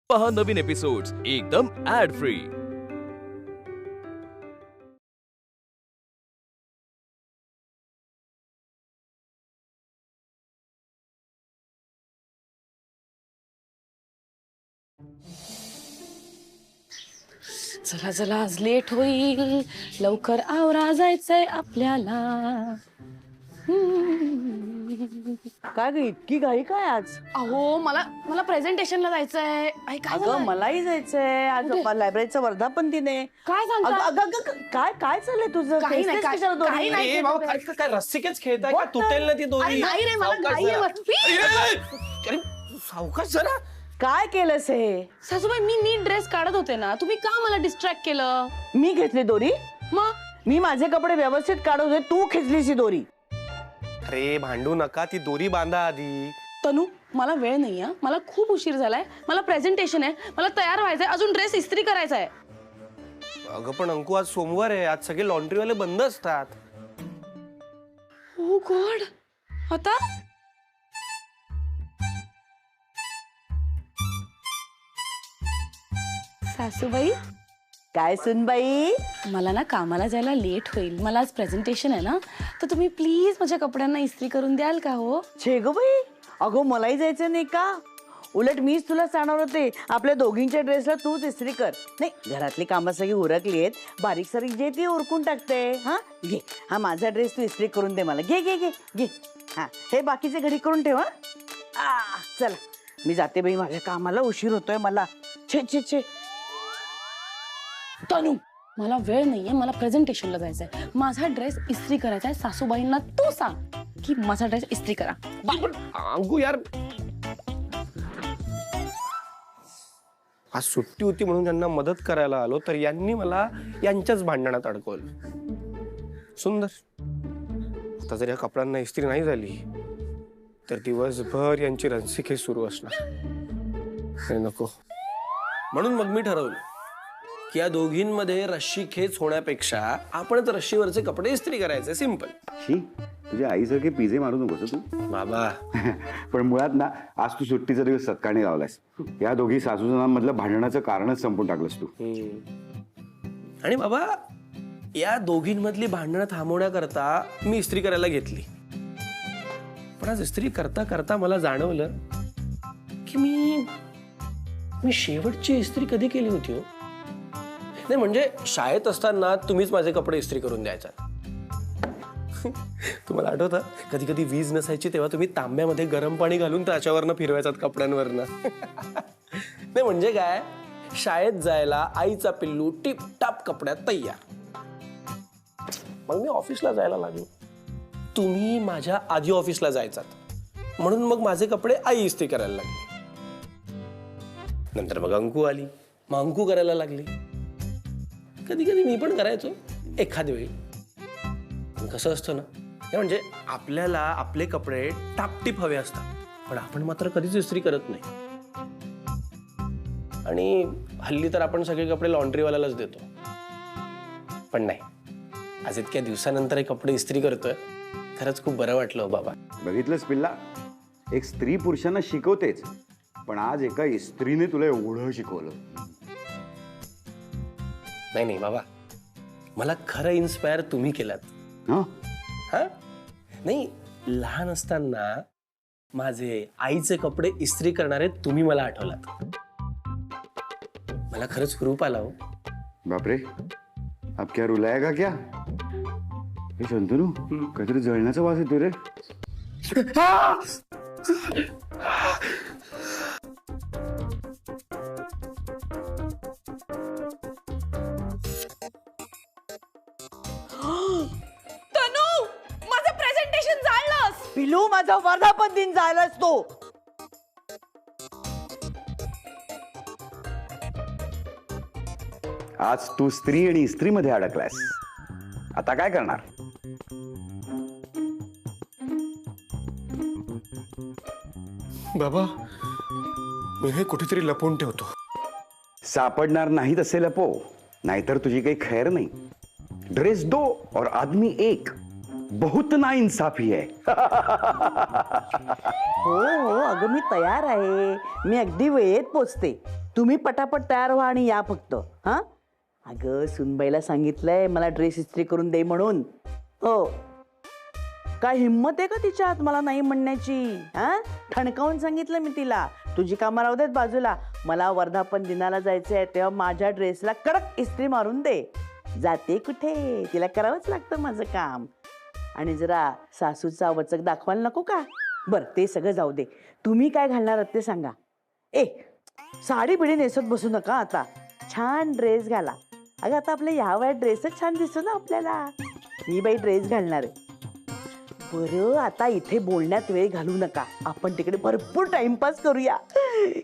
पहा नवीन एपिसोड्स एकदम add free. चला चला आज लेट होईल, लवकर आवरा जायचंय आपल्याला। काय ग इतकी घाई काय आज? अहो मला प्रेझेंटेशनला जायचंय। अगं मलाही जायचंय आज लायब्ररीचं वर्धापन दिन आहे। काय सांगता? अगं काय काय चाललंय तुझं? काही नाही, तेच कशाला दोरी? काही नाही. ए बाबा काय रस्सिकेच खेळताय का? तुटेल ना ती अरे दोरी. नाही रे, मला सावकाश घाई आहे जरा. मला. अरे सावकाश जरा. काय केलंस हे? सासूबाई मी नीट ड्रेस काढत होते ना, तुम्ही का मला डिस्ट्रॅक्ट केलं? मी घेतली दोरी? मग मी माझे कपडे व्यवस्थित काढत होते, तू खेचलीस ही दोरी। अरे भांडू नका, ती दोरी बांधा आधी. तनू मला वेळ नाही आहे, मला खूप उशीर झालाय, मला प्रेझेंटेशन आहे, मला तयार व्हायचंय, अजून ड्रेस इस्त्री करायचा आहे। अगं पण अंकू आज सोमवार आहे, आज सगळे लॉन्ड्रीवाले बंद असतात. ओ गॉड, आता सासूबाई काय सुनबाई? मला ना कामाला जायला लेट होईल, मला आज प्रेझेंटेशन आहे ना, तर तुम्ही प्लीज माझ्या कपड्यांना इस्त्री करून द्याल का हो? छे ग बाई, अगो मलाही जायचं नाही का? उलट मीच तुला सांगणार होते, आपल्या दोघींच्या ड्रेसला तूच इस्त्री कर। नाही घरातली कामं सगळी उरकली आहेत, बारीक सारीक जे ती उरकून टाकते। हा घे, हा माझा ड्रेस तू इस्त्री करून दे मला। घे घे घे घे, हा हे बाकीचे घडी करून ठेव। हा चला मी जाते बाई, माझ्या कामाला उशीर होतोय मला। छे छे छे तनू मला वेळ नाहीये, मला प्रेझेंटेशनला जायचंय, माझा ड्रेस इस्त्री करायचा आहे। सासूबाईंना तू सांग की माझा ड्रेस इस्त्री करा। अंकू यार, आज सुट्टी होती म्हणून यांना मदत करायला आलो, तर यांनी मला यांच्याच भांडणात अडकवलं। सुंदर, आता जर या कपड्यांना इस्त्री नाही झाली तर दिवसभर यांची रनसिकेच सुरू असणार। हे नको, म्हणून मग मी ठरवलं की या दोघींमध्ये रश्शी खेच होण्यापेक्षा आपणच रश्शीवरचे कपडे इस्त्री करायचे। सिंपल। शी, तुझ्या आईसारखे पिझे मारू नकोस तू। बाबा पण मुळात ना, आज तू सुट्टीचा दिवस सत्कारणी लावलास, या दोघी सासूजनांमधलं भांडणाचं कारणच संपून टाकलंस तू। आणि बाबा या दोघींमधली भांडणं थांबवण्याकरता मी इस्त्री करायला घेतली, पण आज इस्त्री करता करता मला जाणवलं की मी शेवटची इस्त्री कधी केली होती हो? नाही म्हणजे शाळेत असताना तुम्हीच माझे कपडे इस्त्री करून द्यायचा। तुम्हाला आठवतं कधी कधी वीज नसायची तेव्हा तुम्ही तांब्यामध्ये गरम पाणी घालून त्याच्यावरनं फिरवायचात कपड्यांवरनं। नाही म्हणजे काय, शाळेत जायला आईचा पिल्लू टिपटाप कपड्यात तयार। मग मी ऑफिसला जायला लागलो, तुम्ही माझ्या आधी ऑफिसला जायचात, म्हणून मग माझे कपडे आई इस्त्री करायला लागली। नंतर मग अंकू आली, मग अंकू करायला लागली। कधी कधी मी पण करायचो एखाद्या वेळी। कसं असतं ना, म्हणजे आपल्याला आपले कपडे टापटीप हवे असतात, पण आपण मात्र कधीच इस्त्री करत नाही। आणि हल्ली तर आपण सगळे कपडे लॉन्ड्रीवाल्यालाच देतो, पण नाही, आज इतक्या दिवसानंतर हे कपडे इस्त्री करतोय, खरंच खूप बरं वाटलं हो बाबा। बघितलंस पिल्ला, एक स्त्री पुरुषांना शिकवतेच, पण आज एका इस्त्रीने तुला एवढं शिकवलं। नाही बाबा, मला खरं इन्स्पायर तुम्ही केलात। हा, हा नाही, लहान असताना माझे आईचे कपडे इस्त्री करणारे तुम्ही मला आठवलात, मला खरंच हुरूप आला हो। बापरे, अब क्या रुलाएगा क्या? हे शंतनू, काहीतरी जळण्याचा वास येतो रे। तनू माझं प्रेझेंटेशन जाळलंस। पिलू, माझा वर्धापन दिन जायलाच तो। आज तू स्त्री आणि इस्त्रीमध्ये अडकलास, आता काय करणार? बाबा मी हे कुठेतरी लपवून ठेवतो। सापडणार नाही तसे लपो, नाहीतर तुझी काही खैर नाही। ड्रेस दो और आदमी एक। बहुत नाइंसाफी है. हो हो अगं मी तयार आहे. मी अगदी वेळेत पोचते. तुम्ही पटापट तयार व्हा आणि या फक्त. हा अगं सुनबाईला सांगितलंय मला ड्रेस इस्त्री करून दे म्हणून. हो काय हिम्मत आहे का तिच्यात मला नाही म्हणण्याची. हा ठणकावून सांगितलं मी तिला तुझी कामं राहू देत बाजूला. मला वर्धापन दिनाला जायचंय तेव्हा माझ्या ड्रेसला कडक इस्त्री मारून दे. जाते कुठे तिला करावंच लागतं माझं काम. आणि जरा सासूचा वचक दाखवायला नको का. बरं ते सगळं जाऊ दे. तुम्ही काय घालणार आहात ते सांगा. साडी बिडी नेसत बसू नका आता. छान ड्रेस घाला. अगं आता आपल्या ह्या वयात ड्रेसच छान दिसतो ना आपल्याला. मी बाई ड्रेस घालणार आहे. बरं आता इथे बोलण्यात वेळ घालू नका. आपण तिकडे भरपूर टाइमपास करूया.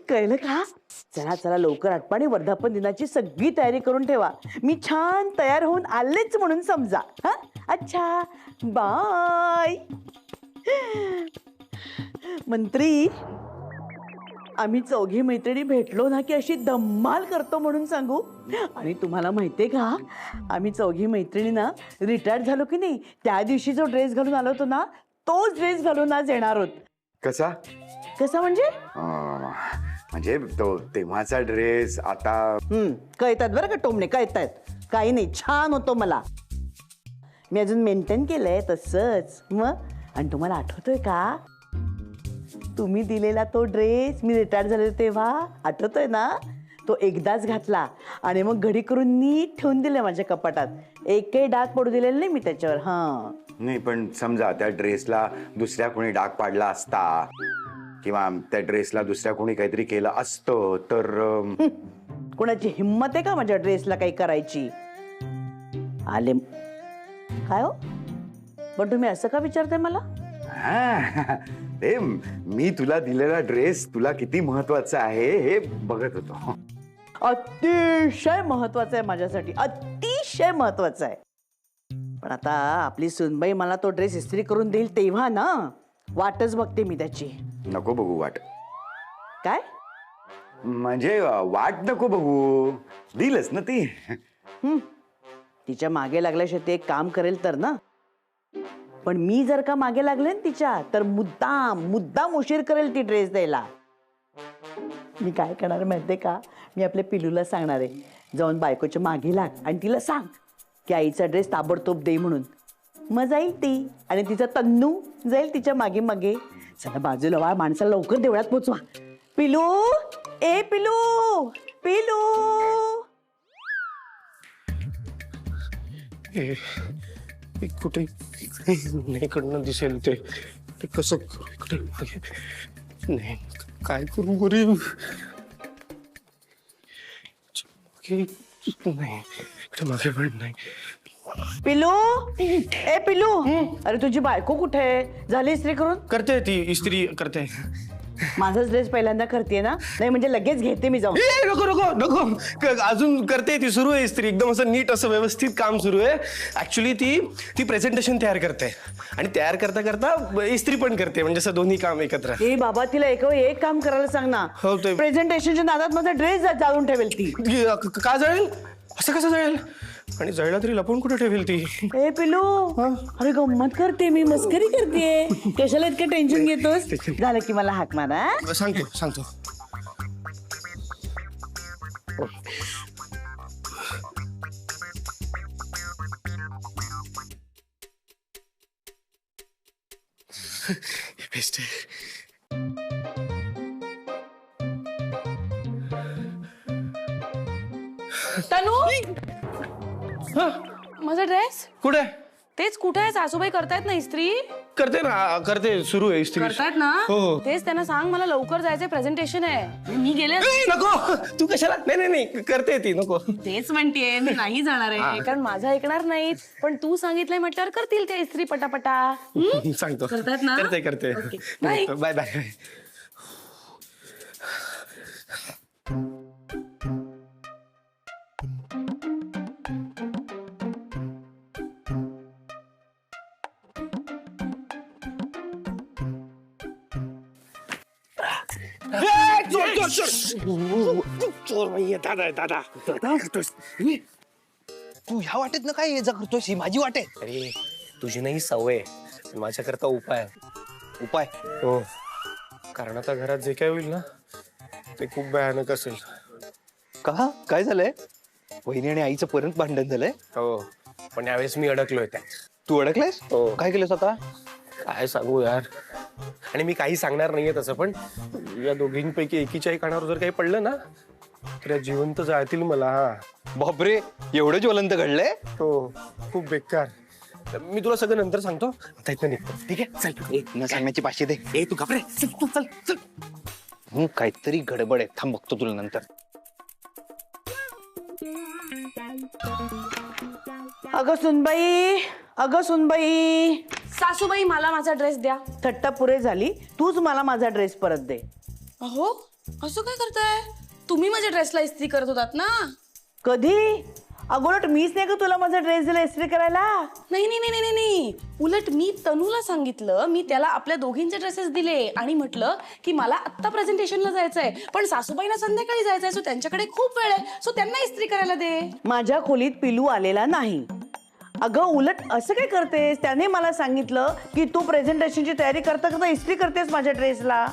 कळलं का. चला चला लवकर आटपा आणि वर्धापन दिनाची सगळी तयारी करून ठेवा. मी छान तयार होऊन आलेच म्हणून समजा. हा अच्छा बाय. मंत्री आम्ही चौघी मैत्रिणी भेटलो ना की अशी धम्माल करतो म्हणून सांगू. आणि तुम्हाला माहितीये का आम्ही चौघी मैत्रिणी ना रिटायर्ड झालो की नाही त्या दिवशी जो ड्रेस घालून आलो होतो ना तोच ड्रेस घालून आज येणार आहोत. कसा कसा म्हणजे म्हणजे तो तेव्हाचा ड्रेस आता कळतात बरं का टोमणे कळतायत. काही नाही छान होतो मला. मी अजून मेंटेन केलंय तसंच. मग आणि तुम्हाला आठवतोय का तुम्ही दिलेला तो ड्रेस मी रिटायर झाले तेव्हा आठवतोय ना. तो एकदाच घातला आणि मग घडी करून नीट ठेवून दिले माझ्या कपाटात. एकही डाग पडू दिलेला नाही मी त्याच्यावर. हा नाही पण समजा त्या ड्रेसला दुसऱ्या कोणी डाग पाडला असता किंवा त्या ड्रेसला दुसऱ्या कोणी काहीतरी केलं असतं तर कोणाची हिम्मत आहे का माझ्या ड्रेसला काही करायची. आले काय हो पण तुम्ही असं का विचारताय मला. ते मी तुला दिलेला ड्रेस तुला किती महत्वाचा आहे हे बघत होतो. अतिशय महत्वाचं आहे माझ्यासाठी. अतिशय महत्वाचं आहे. पण आता आपली सुनबाई मला तो ड्रेस इस्त्री करून देईल तेव्हा ना वाटच बघते मी त्याची. नको बघू वाट. काय म्हणजे वाट नको बघू. दिलच ना ती. तिच्या मागे लागल्याशिवाय ते एक काम करेल तर ना. पण मी जर का मागे लागले ना तिच्या तर मुद्दाम उशीर करेल ती ड्रेस द्यायला. मी काय करणार माहितीये का मी आपल्या पिलूला सांगणार आहे जाऊन बायकोच्या मागे लाग आणि तिला सांग की आईचा ड्रेस ताबडतोब दे म्हणून. मग जाईल ती आणि तिचा तन्नू जाईल तिच्या मागे मागे. चला बाजूला वा माणसाला लवकर देवळात पोचवा. पिलू ए पिलू पिलू. कुठे इकडनं दिसेल ते कसं कुठे नाही काय करू गोरी. नाही मागे पण नाही. पिलू ए पिलू अरे तुझी बायको कुठे आहे. झाली इस्त्री करून. करते ती इस्त्री करते. माझाच ड्रेस पहिल्यांदा करते ना. नाही म्हणजे लगेच घेते मी जाऊन. नको नको नको अजून करते ती. सुरू आहे इस्त्री एकदम असं नीट असं व्यवस्थित काम सुरू आहे. ऍक्च्युली ती प्रेझेंटेशन तयार करते आणि तयार करता करता इस्त्री पण करते म्हणजे असं दोन्ही काम एकत्र. ए बाबा तिला एक काम करायला सांग ना. हो ते प्रेझेंटेशनच्या नादात माझा ड्रेस जाळून ठेवेल ती. का जळेल. असं कसं जळेल. आणि जळला तरी लपून कुठे ठेवेल ती. ए पिलू अरे गंमत करते मी मस्करी करते. कशाला इतकं टेन्शन घेतोस. झालं की मला हाक मारा. सांगतो बेस्ट आहे. तनू माझा ड्रेस कुठे तेच कुठे आहे. सासूबाई करतायत ना इस्त्री. करते ना करते सुरू आहे इस्त्री. करतायत ना. हो तेच त्यांना सांग मला लवकर जायचंय प्रेझेंटेशन आहे. मी गेले नको तू कशाला. नाही करते ती नको. तेच म्हणतेय मी नाही जाणार आहे कारण माझं ऐकणार नाहीत. पण तू सांगितलंय म्हटल्यावर करतील त्या इस्त्री पटापटा. सांगतो करतात ना. करते बाय बाय बाय. चोर नाहीये दादा. तू ह्या वाटेत ना काय ये जा करतोस. ही माझी वाट आहे. अरे तुझी नाही सवय आहे, माझ्याकरता उपाय आहे. उपाय? हो, कारण आता घरात जे काय होईल ना ते खूप भयानक असेल. का? काय झालंय? वहिनी आणि आईचं परत भांडण झालंय? हो, पण यावेळेस मी अडकलोय त्यात. तू अडकलायस? हो. काय केलंस आता? काय सांगू यार, आणि मी काही सांगणार नाहीये तसं, पण या दोघींपैकी एकीच्याही कानावर जर काही पडलं ना तर या जिवंत जाळतील मला. हा, बापरे, एवढं ज्वलंत घडलंय? हो, खूप बेकार. मी तुला सगळं नंतर सांगतो, आता इथं निघतो. ठीक आहे, चल. न सांगण्याची पाचशे दे. तू घाबरे, चल चल चल. काहीतरी गडबड आहे, थांब बघतो तुला नंतर. अगं सुनबाई, अगं सुनबाई, सासूबाई मला माझा ड्रेस द्या. थट्टा पुरे झाली, तूच मला माझा ड्रेस परत दे. अहो, असं काय करताय? तुम्ही माझ्या ड्रेसला इस्त्री करत होतात ना? कधी? अगोलट मीच नाही का तुला माझा ड्रेस दिला इस्त्री करायला? नाही नाही नाही नाही नाही, उलट मी तनूला सांगितलं, मी त्याला आपल्या दोघींचे ड्रेसेस दिले आणि म्हटलं की मला आत्ता प्रेझेंटेशनला जायचंय, पण सासूबाईंना संध्याकाळी जायचंय, सो त्यांच्याकडे खूप वेळ आहे, सो त्यांना इस्त्री करायला दे. माझ्या खोलीत पिलू आलेला नाही. अगं उलट असं काय करतेस? त्याने मला सांगितलं की तू प्रेझेंटेशनची तयारी करता करता इस्त्री करतेस माझ्या ड्रेसला.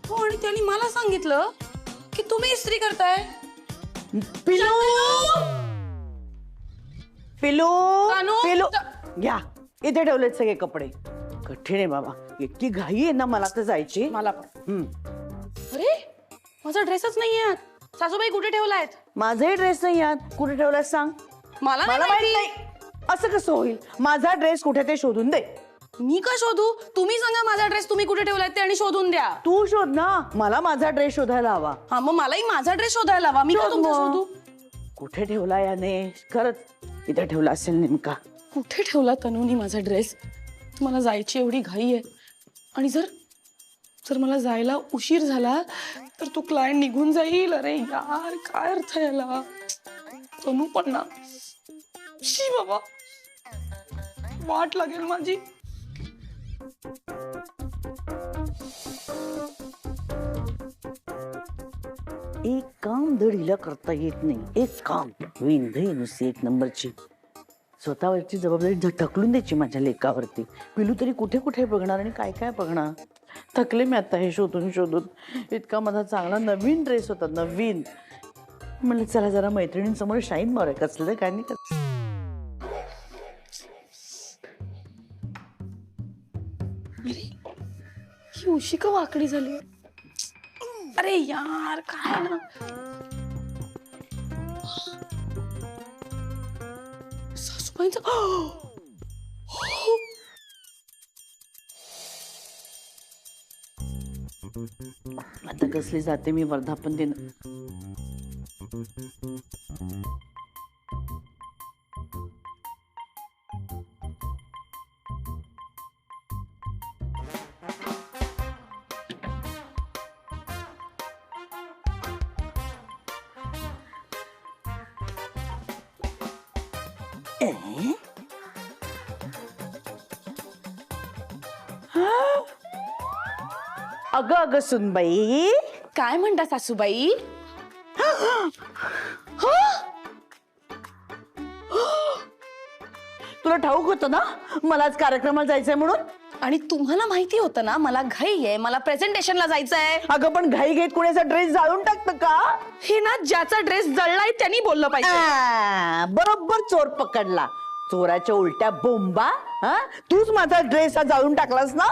हो, आणि त्यांनी मला सांगितलं की तुम्ही इस्त्री करताय. पिलू, पिलू, कानू, पिलू, घ्या इथे ठेवलेत सगळे कपडे. कठीण आहे बाबा, इतकी घाई आहे ना मला तर जायची. मला पण. अरे, माझा ड्रेसच नाहीये. सासूबाई कुठे ठेवलायत? माझाही ड्रेस नाही यात. कुठे ठेवलाय सांग. मला मला माहित नाही. असं कसं होईल? माझा ड्रेस कुठे ते शोधून दे. मी का शोधू? तुम्ही सांगा माझा ड्रेस तुम्ही कुठे ठेवलाय ते आणि शोधून द्या. तू शोध ना, मला माझा ड्रेस शोधायला हवा. हा, मग मलाही माझा ड्रेस शोधायला हवा. मी का शोध तुमचा मग. शोधू? कुठे ठेवला याने? खरंच इथे ठेवला असेल नेमका. कुठे ठेवला तनुनी माझा ड्रेस? तुम्हाला जायची एवढी घाई आहे, आणि जर जर मला जायला उशीर झाला तर तो क्लायंट निघून जाईल. अरे यार, काय अर्थ आहे याला? तनू पण ना, शी बाबा, वाट लागेल माझी. एक काम धड हिला करता येत नाही. एक काम वेंधई नुसती एक नंबरची. स्वतःवरची जबाबदारी ढकलून द्यायची माझ्या लेकावरती. पिलू तरी कुठे कुठे बघणार आणि काय काय बघणार. थकले मी आता हे शोधून शोधून. इतका माझा चांगला नवीन ड्रेस होता, नवीन. म्हणलं चला जरा मैत्रिणींसमोर शाईन मारूया. कसलं काय नाही कसलं. ही उशी का वाकडी झाली? अरे यार, काय ना. सासूबाईंचा आता कसली जाते मी वर्धापन दिन. अगं अगं सुनबाई, काय म्हणता सासूबाई? तुला ठाऊक होतं ना मला आज कार्यक्रमाला जायचंय म्हणून? आणि तुम्हाला माहिती होतं ना मला घाई आहे, मला प्रेझेंटेशनला जायचंय. अगं पण घाई घेत कोणाचा ड्रेस जाळून टाकतं का? हे ना, ज्याचा ड्रेस जळलाय त्यांनी बोललं पाहिजे. बरोबर चोर पकडला. चोराच्या उलट्या बोंबा. हा, तूच माझा ड्रेस हा जाळून टाकलास ना.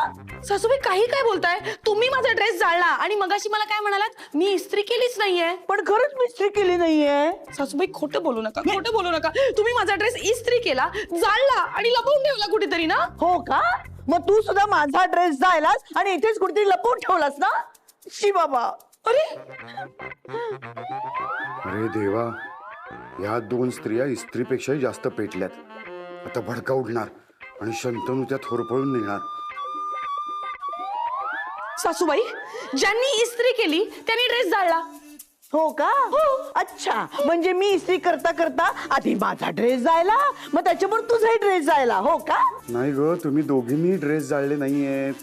सासूबाई काही काय बोलताय? तुम्ही माझा ड्रेस जाळला आणि मगाशी मला काय म्हणालात? मी इस्त्री केलीच नाहीये. पण खरंच मिस्त्री केली नाहीये. सासूबाई खोटं बोलू नका, खोटं बोलू नका. तुम्ही माझा ड्रेस इस्त्री केला, जाळला आणि लपवून ठेवला कुठेतरी ना? हो का? मग तू सुद्धा माझा ड्रेस जायलास आणि इथेच कुठेतरी लपवून ठेवलास ना. शी बाबा. अरे, अरे देवा, या दोन स्त्रिया इस्त्रीपेक्षाही जास्त पेटल्यात. आता भडका उडणार आणि शंतनू त्यात होरपळून निघणार. सासूबाई, ज्यांनी इस्त्री केली त्यांनी ड्रेस जाळला. हो का? अच्छा, म्हणजे मी इस्त्री करता करता आधी माझा ड्रेस जायला, मग त्याच्यावर तुझाही ड्रेस जायला. हो का? नाही ग, तुम्ही दोघींनी ड्रेस जाळले नाहीयेत.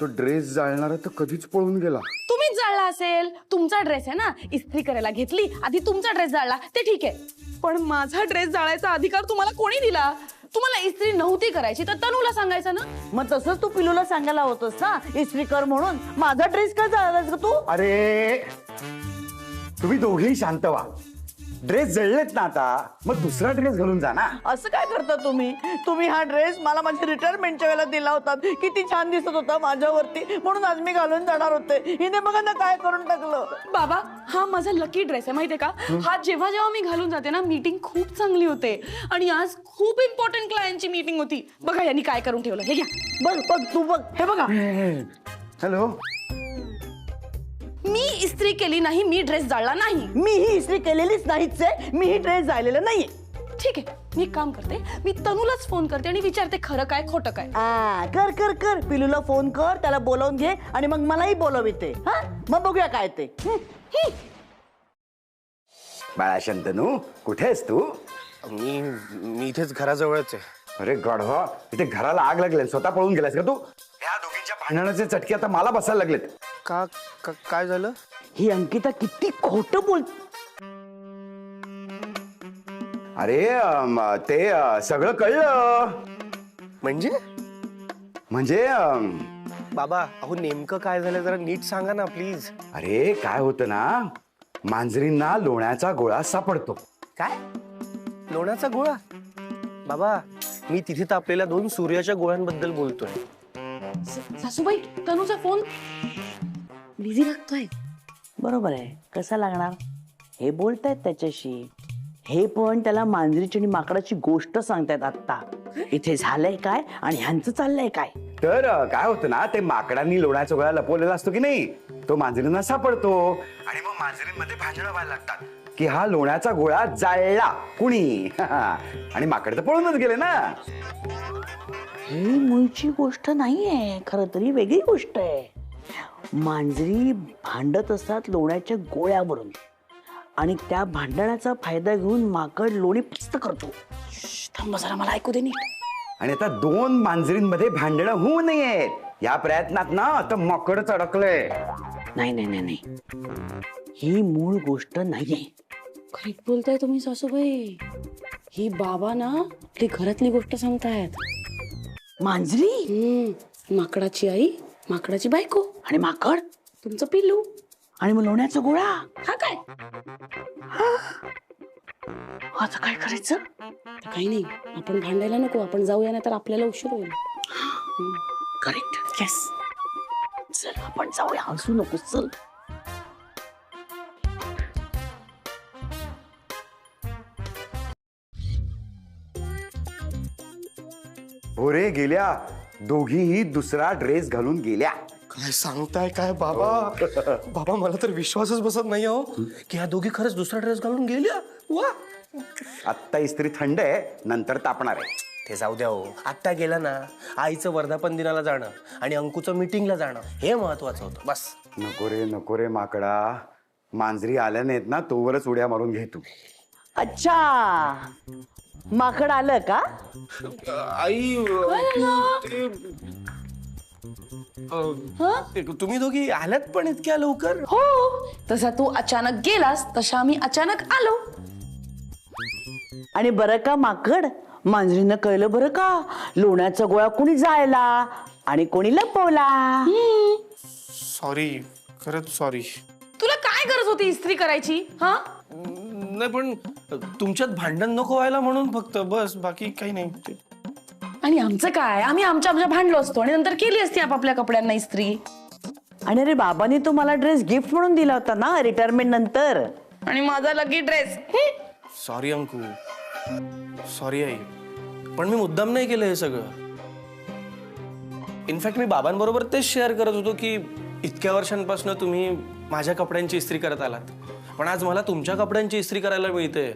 तो ड्रेस जाळणारा तर कधीच पळून गेला. तुम्हीच जाळला असेल. तुमचा ड्रेस आहे ना, इस्त्री करायला घेतली, आधी तुमचा ड्रेस जाळला ते ठीक आहे, पण माझा ड्रेस जाळायचा अधिकार तुम्हाला कोणी दिला? तुम्हाला इस्त्री नव्हती करायची तर तनूला सांगायचं ना. मग तसंच तू पिलूला सांगायला होतस ना इस्त्री कर म्हणून. माझा ड्रेस का जाळलास ग तू? अरे तुम्ही दोघेही शांत व्हा. ड्रेस जळलेत ना आता, मग दुसरा ड्रेस घालून जा ना. असं काय करता तुम्ही? तुम्ही हा ड्रेस मला माझ्या रिटायरमेंटच्या वेळेला दिला होता, किती छान दिसत होता माझ्यावरती, म्हणून आज मी घालून जाणार होते. हिने बघा ना काय करून टाकलं. बाबा हा माझा लकी ड्रेस आहे माहितीये का. हा जेव्हा जेव्हा मी घालून जाते ना मीटिंग खूप चांगली होते. आणि आज खूप इम्पॉर्टंट क्लायंटची मीटिंग होती. बघा यांनी काय करून ठेवलं. हे घ्या. बघ बघ तू बघ, हे बघा. हॅलो, मी इस्त्री केली नाही, मी ड्रेस जाळला नाही. मी ही इस्त्री केलेलीच नाहीच आहे, मी ही ड्रेस जाळलेला नाहीये. ठीक आहे मी एक काम करते, मी तनूलाच फोन करते आणि विचारते खरं काय खोटं काय. कर कर कर, पिलूला फोन कर, त्याला बोलावून घे आणि मग मलाही बोलविते. हा मग बघूया काय ते. बाळा शंतनू, कुठे आहेस तू? मी इथेच घराजवळच आहे. अरे गढवा, इथे घराला आग लागली, स्वतः पळून गेलास का तू? या दोघींच्या भांडणाचे चटके आता मला बसायला लागलेत. काय झालं? ही अंकिता किती खोटं बोल. अरे ते सगळं कळलं. म्हणजे बाबा अहो नेमकं काय झालं जरा नीट सांगा ना प्लीज. अरे काय होतं ना, मांजरींना लोण्याचा गोळा सापडतो. काय लोण्याचा गोळा? बाबा मी तिथे तापलेल्या 2 सूर्याच्या गोळ्यांबद्दल बोलतोय. सासूबाई तनूचा फोन बिझी लागतोय. बरोबर आहे, कसा लागणार? हे बोलतायत त्याच्याशी, हे पण त्याला मांजरीची आणि माकडाची गोष्ट सांगतायत. आता इथे झालंय काय आणि ह्यांचं चाललंय काय. तर काय होतं ना, ते माकडांनी लोण्याचा गोळा लपवलेला असतो की नाही, तो मांजरींना सापडतो आणि मग मांजरींमध्ये भांडणं व्हायला लागतात की हा लोण्याचा गोळा जाळला कुणी. आणि माकड तर पळूनच गेले ना. ही मूळची गोष्ट नाहीये, खरं तरी वेगळी गोष्ट आहे. मांजरी भांडत असतात लोण्याच्या गोळ्यावरून आणि त्या भांडणाचा फायदा घेऊन माकड लोणी पस्त करतो. थांब जरा मला ऐकू दे नीट. आणि आता 2 मांजरींमध्ये भांडणं होऊ नयेत या प्रयत्नात ना आता माकडच अडकलंय. नाही नाही नाही नाही, ही मूळ गोष्ट नाहीये. खरीच बोलताय तुम्ही सासूबाई. ही बाबा ना आपली घरातली गोष्ट सांगतायत. मांजरी माकडाची आई, माकडाची बायको आणि माकड तुमचं पिल्लू आणि मग लोण्याचा गोळा. हा काय. आता काय करायचं? तर काही नाही, आपण भांडायला नको, आपण जाऊया ना तर आपल्याला उशीर होईल. करेक्ट. येस, चल आपण जाऊया. हसू नको, चल. हो रे, गेल्या दोघीही दुसरा ड्रेस घालून गेल्या. काय सांगताय काय बाबा? बाबा मला तर विश्वासच बसत नाही हो की ह्या दोघी खरंच दुसरा ड्रेस घालून गेल्या. वा, आत्ता इस्त्री थंड आहे, नंतर तापणार आहे. ते जाऊ द्या हो. आत्ता गेला ना, आईचं वर्धापन दिनाला जाणं आणि अंकुचं मीटिंगला जाणं हे महत्वाचं होतं. बस. नको रे माकडा, मांजरी आल्या नाहीत ना तोवरच उड्या मारून घे तू. अच्छा, माकड आलं का? आई तुम्ही दोघी आल्यात पण इतक्या लवकर? हो, तसा तू अचानक गेलास तशा आम्ही अचानक आलो. आणि बरं का माकड, मांजरीनं कळलं बरं का, लोण्याचा गोळा कोणी जाळला आणि कोणी लपवला. सॉरी, खरंच सॉरी. तुला काय गरज होती इस्त्री करायची? हा नाही पण तुमच्यात भांडण नको व्हायला म्हणून फक्त, बस, बाकी काही नाही. आणि आमचं काय, आम्ही आमच्या भांडलो असतो आणि नंतर केली असती आपापल्या कपड्यांना इस्त्री. आणि अरे बाबांनी तो मला ड्रेस गिफ्ट म्हणून दिला होता ना रिटायरमेंट नंतर. आणि माझा lucky dress. Sorry Anku, sorry आई, पण मी मुद्दाम नाही केलं हे सगळं. इनफॅक्ट मी बाबांबरोबर तेच शेअर करत होतो की इतक्या वर्षांपासून तुम्ही माझ्या कपड्यांची इस्त्री करत आलात, पण आज मला तुमच्या कपड्यांची इस्त्री करायला मिळते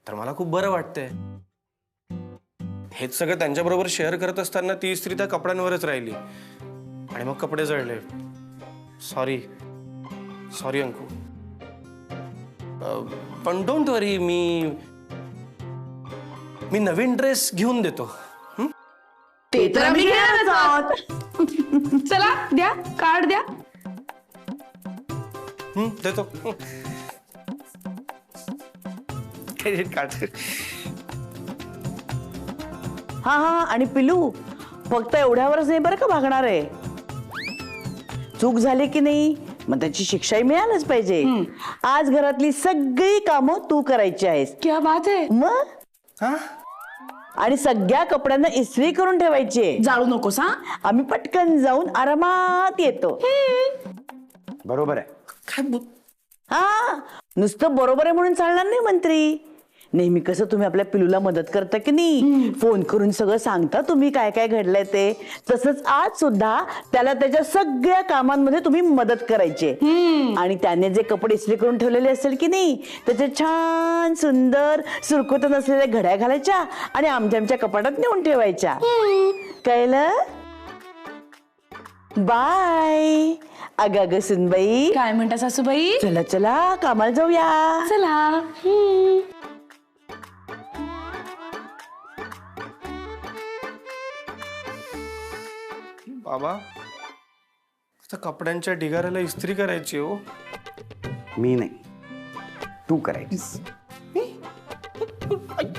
तर मला खूप बरं वाटतंय. हेच सगळं त्यांच्याबरोबर शेअर करत असताना ती इस्त्री त्या कपड्यांवरच राहिली आणि मग कपडे जळले. Sorry sorry Anku. पण don't worry, me Naveen dress घेऊन देतो. ते तर आम्ही घेणारच आहोत. चला द्या, कार्ड द्या. देतो. Credit card. हा हा आणि पिलू फक्त एवढ्यावरच नाही बरं का भागणार आहे. चूक झाली की नाही मग त्याची शिक्षाही मिळालंच पाहिजे. आज घरातली सगळी कामं तू करायची आहेस. क्या बात आहे. मग हा आणि सगळ्या कपड्यांना इस्त्री करून ठेवायची. जाळू नकोस हा. आम्ही पटकन जाऊन आरामात येतो. बरोबर आहे. काय हा नुसतं बरोबर आहे म्हणून चालणार नाही मंत्री. नेहमी कसं तुम्ही आपल्या पिलूला मदत करता की नाही, फोन करून सगळं सांगता तुम्ही काय काय घडलंय ते, तसंच आज सुद्धा त्याला त्याच्या सगळ्या कामांमध्ये तुम्ही मदत करायची. आणि त्याने जे कपडे इस्त्री करून ठेवलेले असेल की नाही त्याचे छान सुंदर सुरकुत नसलेल्या घड्या घालायच्या आणि आमच्या कपाटात नेऊन ठेवायच्या. कळलं? बाय. अगं सुनबाई काय म्हणता सासूबाई. चला चला कामाला जाऊया. चला. बाबा आता कपड्यांच्या ढिगाऱ्याला इस्त्री करायची हो. मी नाही, तू करायचीस. आई,